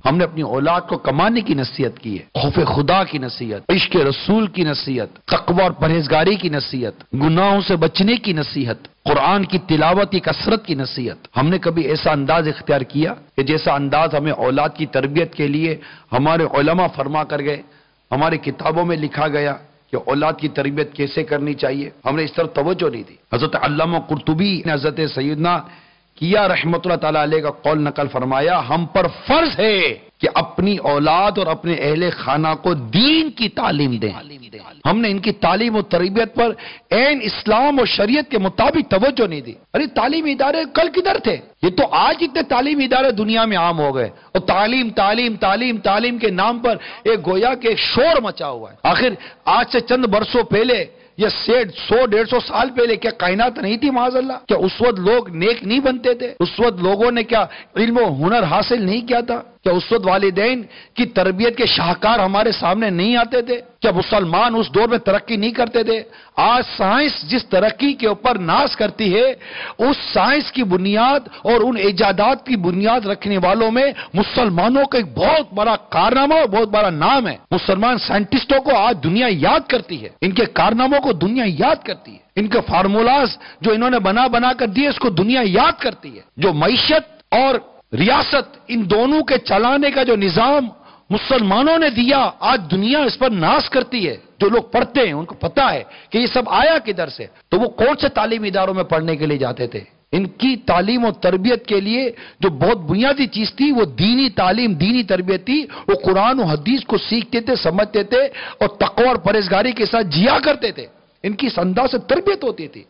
ہم نے اپنی اولاد کو کمانے کی نصیحت کی ہے، خوف خدا کی نصیحت، عشق رسول کی نصیحت، تقوی اور پرہیزگاری کی نصیحت، گناہوں سے بچنے کی نصیحت، قرآن کی تلاوت کی کثرت کی نصیحت۔ ہم نے کبھی ایسا انداز اختیار کیا کہ جیسا انداز ہمیں اولاد کی تربیت کے لیے ہمارے علماء فرما کر گئے، ہماری کتابوں میں لکھا گیا کہ اولاد کی تربیت کیسے کرنی چاہیے، ہم نے اس طرف توجہ نہیں دی۔ حضرت علامہ قرطبی نے حضرت سیدنا کیا رحمت اللہ تعالیٰ علیہ کا قول نقل فرمایا، ہم پر فرض ہے کہ اپنی اولاد اور اپنے اہل خانہ کو دین کی تعلیم دیں۔ ہم نے ان کی تعلیم و تربیت پر عین اسلام اور شریعت کے مطابق توجہ نہیں دی۔ ارے تعلیمی ادارے کل کدھر تھے؟ یہ تو آج اتنے تعلیمی ادارے دنیا میں عام ہو گئے، اور تعلیم تعلیم تعلیم تعلیم کے نام پر ایک گویا کہ ایک شور مچا ہوا ہے۔ آخر آج سے چند برسوں پہلے یا 100-150 سال پہلے کیا کائنات نہیں تھی معاذ اللہ؟ کیا اس وقت لوگ نیک نہیں بنتے تھے؟ اس وقت لوگوں نے کیا علم و ہنر حاصل نہیں کیا تھا؟ کیا اس وقت والدین کی تربیت کے شاہکار ہمارے سامنے نہیں آتے تھے؟ کیا مسلمان اس دور میں ترقی نہیں کرتے تھے؟ آج سائنس جس ترقی کے اوپر ناز کرتی ہے، اس سائنس کی بنیاد اور ان ایجادات کی بنیاد رکھنے والوں میں مسلمانوں کا ایک بہت بڑا کارنامہ اور بہت بڑا نام ہے۔ مسلمان سائنٹسٹوں کو آج دنیا یاد کرتی ہے، ان کے کارناموں کو دنیا یاد کرتی ہے، ان کے فارمولاز جو انہوں نے بنا کر دیے اس کو دنیا یاد کرتی ہے۔ جو معیشت اور ریاست ان دونوں کے چلانے کا جو نظام مسلمانوں نے دیا، آج دنیا اس پر ناز کرتی ہے۔ جو لوگ پڑھتے ہیں ان کو پتا ہے کہ یہ سب آیا کدھر سے، تو وہ کون سے تعلیمی اداروں میں پڑھنے کے لیے جاتے تھے؟ ان کی تعلیم و تربیت کے لیے جو بہت بنیادی چیز تھی وہ دینی تعلیم، دینی تربیت تھی۔ وہ قرآن و حدیث کو سیکھتے تھے، سمجھتے تھے، اور تقوی اور پرہیزگاری کے ساتھ جیا کرتے تھے۔ ان کی اس انداز سے تربیت ہوتی تھی۔